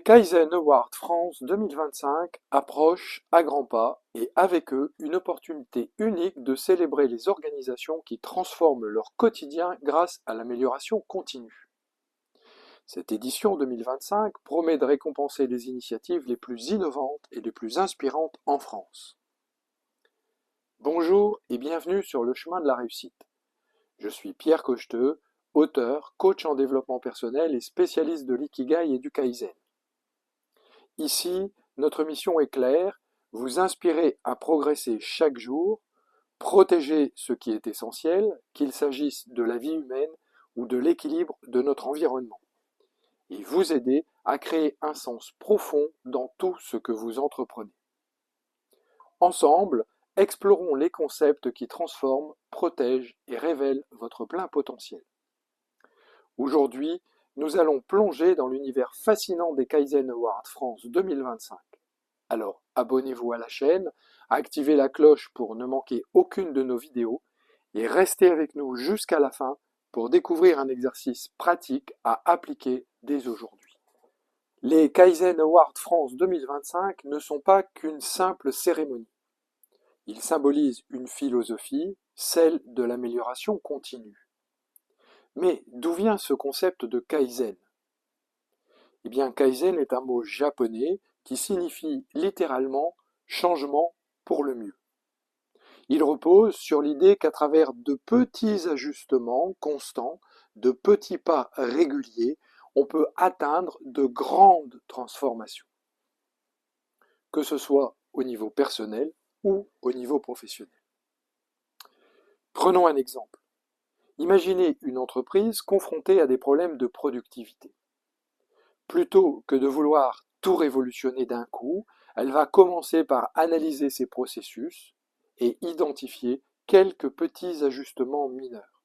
Kaizen Awards France 2025 approchent à grands pas et avec eux une opportunité unique de célébrer les organisations qui transforment leur quotidien grâce à l'amélioration continue. Cette édition 2025 promet de récompenser les initiatives les plus innovantes et les plus inspirantes en France. Bonjour et bienvenue sur le chemin de la réussite. Je suis Pierre Cocheteux, auteur, coach en développement personnel et spécialiste de l'ikigai et du Kaizen. Ici, notre mission est claire, vous inspirer à progresser chaque jour, protéger ce qui est essentiel, qu'il s'agisse de la vie humaine ou de l'équilibre de notre environnement, et vous aider à créer un sens profond dans tout ce que vous entreprenez. Ensemble, explorons les concepts qui transforment, protègent et révèlent votre plein potentiel. Aujourd'hui, nous allons plonger dans l'univers fascinant des Kaizen Awards France 2025. Alors, abonnez-vous à la chaîne, activez la cloche pour ne manquer aucune de nos vidéos et restez avec nous jusqu'à la fin pour découvrir un exercice pratique à appliquer dès aujourd'hui. Les Kaizen Awards France 2025 ne sont pas qu'une simple cérémonie. Ils symbolisent une philosophie, celle de l'amélioration continue. Mais d'où vient ce concept de Kaizen? Eh bien, Kaizen est un mot japonais qui signifie littéralement changement pour le mieux. Il repose sur l'idée qu'à travers de petits ajustements constants, de petits pas réguliers, on peut atteindre de grandes transformations, que ce soit au niveau personnel ou au niveau professionnel. Prenons un exemple. Imaginez une entreprise confrontée à des problèmes de productivité. Plutôt que de vouloir tout révolutionner d'un coup, elle va commencer par analyser ses processus et identifier quelques petits ajustements mineurs,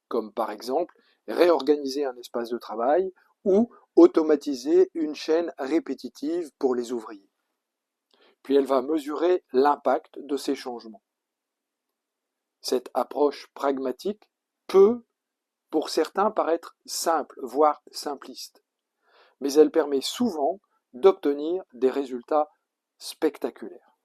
comme par exemple réorganiser un espace de travail ou automatiser une chaîne répétitive pour les ouvriers. Puis elle va mesurer l'impact de ces changements. Cette approche pragmatique peut, pour certains, paraître simple, voire simpliste, mais elle permet souvent d'obtenir des résultats spectaculaires.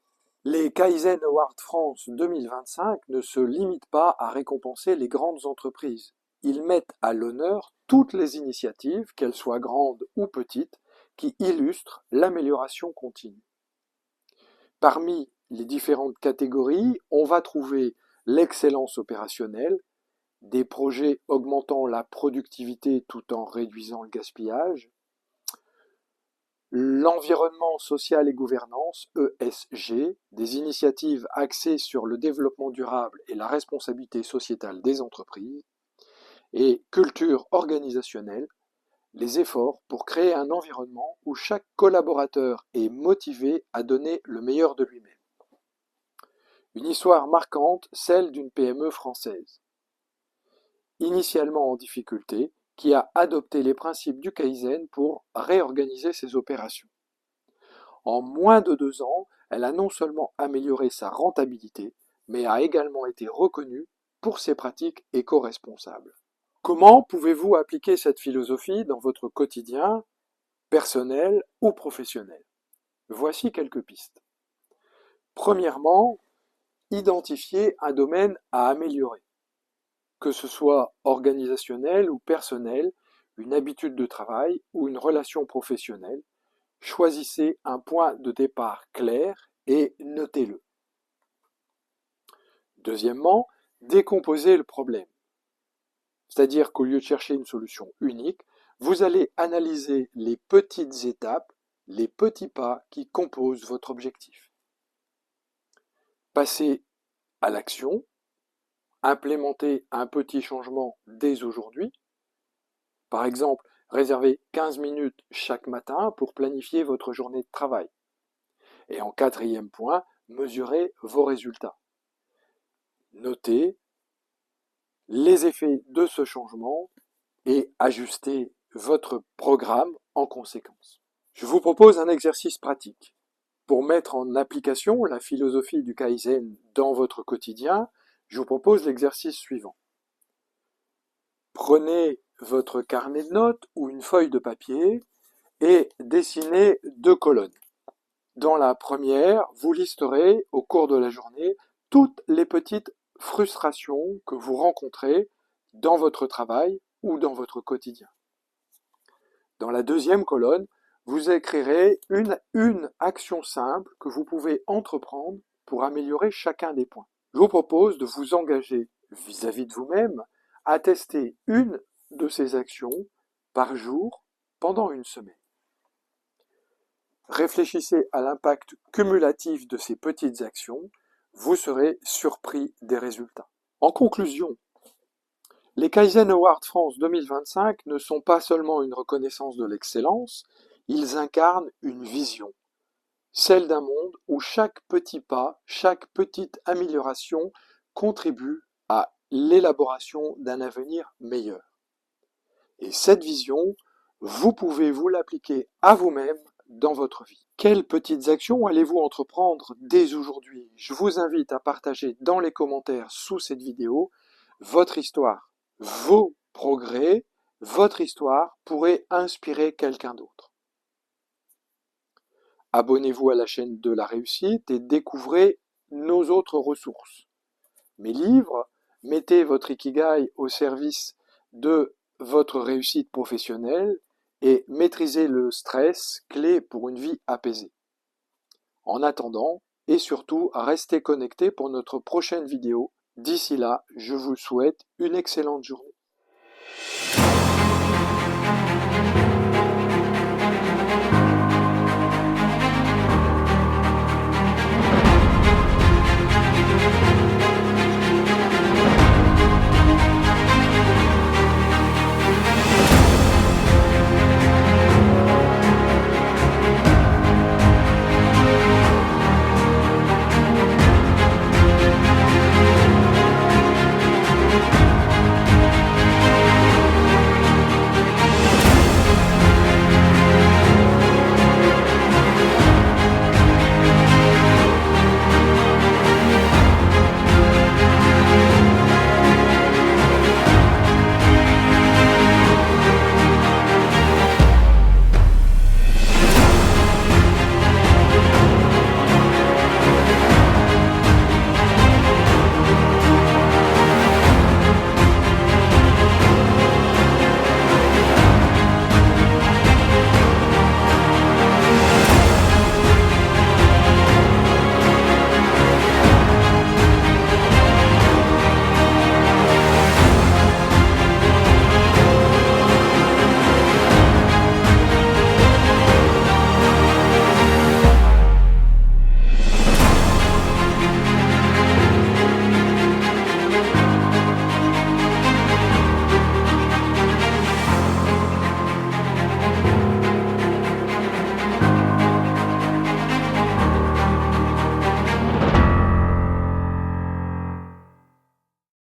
Les Kaizen Awards France 2025 ne se limitent pas à récompenser les grandes entreprises. Ils mettent à l'honneur toutes les initiatives, qu'elles soient grandes ou petites, qui illustrent l'amélioration continue. Parmi les différentes catégories, on va trouver l'excellence opérationnelle, des projets augmentant la productivité tout en réduisant le gaspillage, l'environnement social et gouvernance, ESG, des initiatives axées sur le développement durable et la responsabilité sociétale des entreprises, et culture organisationnelle, les efforts pour créer un environnement où chaque collaborateur est motivé à donner le meilleur de lui-même. Une histoire marquante, celle d'une PME française. Initialement en difficulté, qui a adopté les principes du Kaizen pour réorganiser ses opérations. En moins de 2 ans, elle a non seulement amélioré sa rentabilité, mais a également été reconnue pour ses pratiques éco-responsables. Comment pouvez-vous appliquer cette philosophie dans votre quotidien, personnel ou professionnel? Voici quelques pistes. Premièrement, identifier un domaine à améliorer. Que ce soit organisationnel ou personnel, une habitude de travail ou une relation professionnelle, choisissez un point de départ clair et notez-le. Deuxièmement, décomposez le problème. C'est-à-dire qu'au lieu de chercher une solution unique, vous allez analyser les petites étapes, les petits pas qui composent votre objectif. Passez à l'action, implémentez un petit changement dès aujourd'hui. Par exemple, réservez 15 minutes chaque matin pour planifier votre journée de travail. Et en quatrième point, mesurez vos résultats. Notez les effets de ce changement et ajustez votre programme en conséquence. Je vous propose un exercice pratique. Pour mettre en application la philosophie du Kaizen dans votre quotidien, je vous propose l'exercice suivant. Prenez votre carnet de notes ou une feuille de papier et dessinez 2 colonnes. Dans la première, vous listerez au cours de la journée toutes les petites frustrations que vous rencontrez dans votre travail ou dans votre quotidien. Dans la deuxième colonne, vous écrirez une action simple que vous pouvez entreprendre pour améliorer chacun des points. Je vous propose de vous engager vis-à-vis de vous-même à tester une de ces actions par jour pendant une semaine. Réfléchissez à l'impact cumulatif de ces petites actions, vous serez surpris des résultats. En conclusion, les Kaizen Awards France 2025 ne sont pas seulement une reconnaissance de l'excellence, ils incarnent une vision, celle d'un monde où chaque petit pas, chaque petite amélioration contribue à l'élaboration d'un avenir meilleur. Et cette vision, vous pouvez vous l'appliquer à vous-même dans votre vie. Quelles petites actions allez-vous entreprendre dès aujourd'hui? Je vous invite à partager dans les commentaires sous cette vidéo votre histoire, vos progrès, votre histoire pourrait inspirer quelqu'un d'autre. Abonnez-vous à la chaîne de la réussite et découvrez nos autres ressources. Mes livres, mettez votre Ikigai au service de votre réussite professionnelle et maîtrisez le stress, clé pour une vie apaisée. En attendant, et surtout, restez connectés pour notre prochaine vidéo. D'ici là, je vous souhaite une excellente journée.